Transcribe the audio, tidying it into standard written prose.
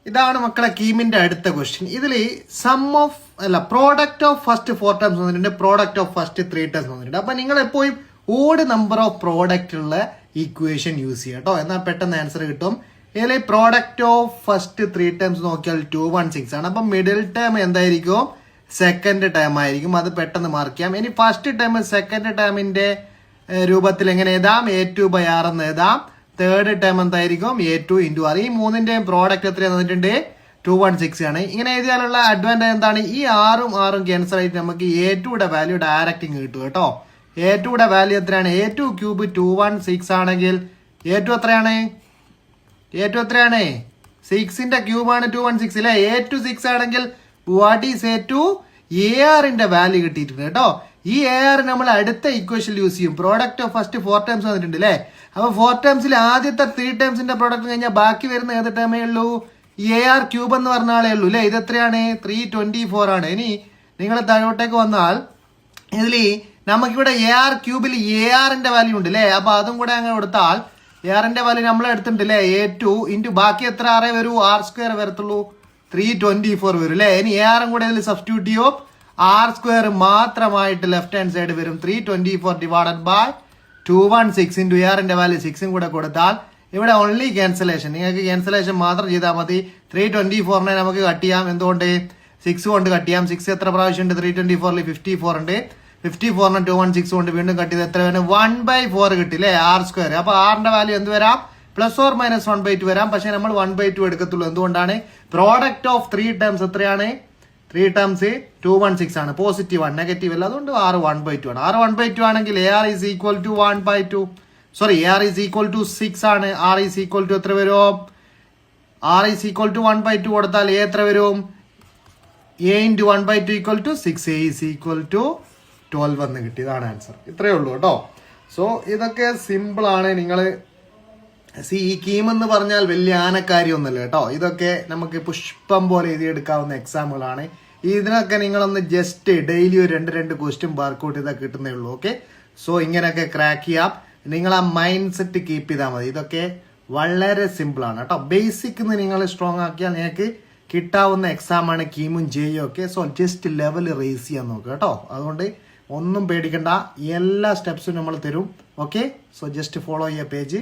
ഇതാണ് മക്കളെ കീമിന്റെ അടുത്ത ക്വസ്റ്റ്യൻ. ഇതിൽ പ്രോഡക്റ്റ് ഓഫ് ഫസ്റ്റ് 4 ടേംസ് വന്നിട്ടുണ്ട്, പ്രോഡക്റ്റ് ഓഫ് ഫസ്റ്റ് 3 ടേംസ് വന്നിട്ടുണ്ട്. അപ്പൊ നിങ്ങൾ എപ്പോഴും ഓഡ് നമ്പർ ഓഫ് പ്രോഡക്റ്റ് ഉള്ള ഈക്വേഷൻ യൂസ് ചെയ്യുക കേട്ടോ, എന്നാൽ പെട്ടെന്ന് ആൻസർ കിട്ടും. ഇതിൽ പ്രോഡക്റ്റ് ഓഫ് ഫസ്റ്റ് 3 ടേംസ് നോക്കിയാൽ 216 ആണ്. അപ്പം മിഡിൽ ടേം എന്തായിരിക്കും? സെക്കൻഡ് ടേം ആയിരിക്കും. അത് പെട്ടെന്ന് മാർക്ക് ചെയ്യാം. ഇനി ഫസ്റ്റ് ടേം സെക്കൻഡ് ടേമിന്റെ രൂപത്തിൽ എങ്ങനെ എഴുതാം? A2/R എന്ന് എഴുതാം. തേർഡ് ടേം എന്തായിരിക്കും? A2 × R. ഈ മൂന്നിന്റെയും പ്രോഡക്റ്റ് എത്രയാണ് തന്നിട്ടുണ്ട്? 216 ആണ്. ഇങ്ങനെ എഴുതിയാലുള്ള അഡ്വാൻറ്റേജ് എന്താണ്? ഈ ആറും ക്യാൻസൽ ആയിട്ട് നമുക്ക് A2യുടെ വാല്യൂ ഡയറക്റ്റ് കിട്ടും കേട്ടോ. A2യുടെ വാല്യൂ എത്രയാണ്? A2³ 216 ആണെങ്കിൽ A2 എത്രയാണ്? 6ന്റെ ക്യൂബാണ് 216 അല്ലേ? A2 6 ആണെങ്കിൽ വാട്ട് ഈസ് A2? ARന്റെ വാല്യൂ കിട്ടിയിട്ടുണ്ട് കേട്ടോ. ഈ AR നമ്മൾ അടുത്ത ഇക്വേഷൻ യൂസ് ചെയ്യും. പ്രോഡക്റ്റ് ഓഫ് ഫസ്റ്റ് 4 ടേംസ് വന്നിട്ടുണ്ട് അല്ലേ? അപ്പൊ 4 ടേംസിൽ ആദ്യത്തെ 3 ടേംസിന്റെ പ്രോഡക്റ്റ് കഴിഞ്ഞാൽ ബാക്കി വരുന്ന ഏത് ടേമേ ഉള്ളൂ? AR³ എന്ന് പറഞ്ഞാലേ ഉള്ളൂ അല്ലേ? ഇത് എത്രയാണ്? 324 ആണ്. ഇനി നിങ്ങൾ താഴോട്ടേക്ക് വന്നാൽ ഇതിൽ നമുക്കിവിടെ AR³ ARന്റെ വാല്യൂ ഉണ്ട് അല്ലേ? അപ്പൊ അതും കൂടെ അങ്ങനെ കൊടുത്താൽ ARന്റെ വാല്യൂ നമ്മൾ എടുത്തിട്ടുണ്ട് അല്ലേ? A2 × ബാക്കി എത്ര ആറേ വരൂ? R² വരത്തുള്ളൂ. 324 വരും അല്ലേ? ഇനി ARം കൂടെ ഇതിൽ സബ്സ്റ്റിറ്റ്യൂട്ട് ചെയ്യും. R² മാത്രമായിട്ട് ലെഫ്റ്റ് ഹാൻഡ് സൈഡ് വരും. 324 / 216 × ARന്റെ വാല്യൂ 6 കൂടെ കൊടുത്താൽ ഇവിടെ ഓൺലി ക്യാൻസലേഷൻ. നിങ്ങൾക്ക് ക്യാൻസലേഷൻ മാത്രം ചെയ്താൽ മതി. 324നെ നമുക്ക് കട്ട് ചെയ്യാം. എന്തുകൊണ്ട്? 6 കൊണ്ട് കട്ട് ചെയ്യാം. 6 എത്ര പ്രാവശ്യം ഉണ്ട്? 324ൽ 54 ഉണ്ട്. 54നെ 216 കൊണ്ട് വീണ്ടും കട്ട് ചെയ്ത് എത്ര വരും? 1/4 കിട്ടില്ലേ? R². അപ്പൊ ആറിന്റെ വാല്യൂ എന്ത് വരാം? ± 1/2 വരാം. പക്ഷെ നമ്മൾ 1/2 എടുക്കത്തുള്ളൂ. എന്തുകൊണ്ടാണ്? പ്രോഡക്റ്റ് ഓഫ് 3 ടേംസ് എത്രയാണ്? 3 ടേംസ് 216 ആണ്. പോസിറ്റീവ് ആണ്, നെഗറ്റീവ് അല്ല. അതുകൊണ്ട് R 1/2 ആണ്. R 1/2 ആണെങ്കിൽ AR = 1/2. AR = 6 ആണ്. R = എത്ര വരും? R = 1/2 കൊടുത്താൽ A എത്ര വരും? A × 1/2 = 6. A = 12 എന്ന് കിട്ടി. ഇതാണ് ആൻസർ. ഇത്രയേ ഉള്ളൂ കേട്ടോ. സോ ഇതൊക്കെ സിമ്പിൾ ആണ്. നിങ്ങൾ ഈ കീം എന്ന് പറഞ്ഞാൽ വലിയ ആനക്കാര്യമൊന്നുമല്ല കേട്ടോ. ഇതൊക്കെ നമുക്ക് പുഷ്പം പോലെ എഴുതിയെടുക്കാവുന്ന എക്സാമുകളാണ്. ഇതിനൊക്കെ നിങ്ങളൊന്ന് ജസ്റ്റ് ഡെയിലി ഒരു 2 ക്വസ്റ്റ്യൻ ബാർക്കൗട്ട് ചെയ്താൽ കിട്ടുന്നേ ഉള്ളൂ. ഓക്കെ, സോ ഇങ്ങനെയൊക്കെ ക്രാക്ക് ചെയ്യാം. നിങ്ങൾ ആ മൈൻഡ് സെറ്റ് കീപ്പ് ചെയ്താൽ മതി. ഇതൊക്കെ വളരെ സിമ്പിൾ ആണ് കേട്ടോ. ബേസിക് നിങ്ങൾ സ്ട്രോങ് ആക്കിയാൽ നിങ്ങൾക്ക് കിട്ടാവുന്ന എക്സാമാണ് കീമും ജെയും ഒക്കെ. സോ ജസ്റ്റ് ലെവൽ റേസ് ചെയ്യാൻ നോക്കുക കേട്ടോ. അതുകൊണ്ട് ഒന്നും പേടിക്കണ്ട, എല്ലാ സ്റ്റെപ്സും നമ്മൾ തരും. ഓക്കെ, സോ ജസ്റ്റ് ഫോളോ ചെയ്യുക പേജ്.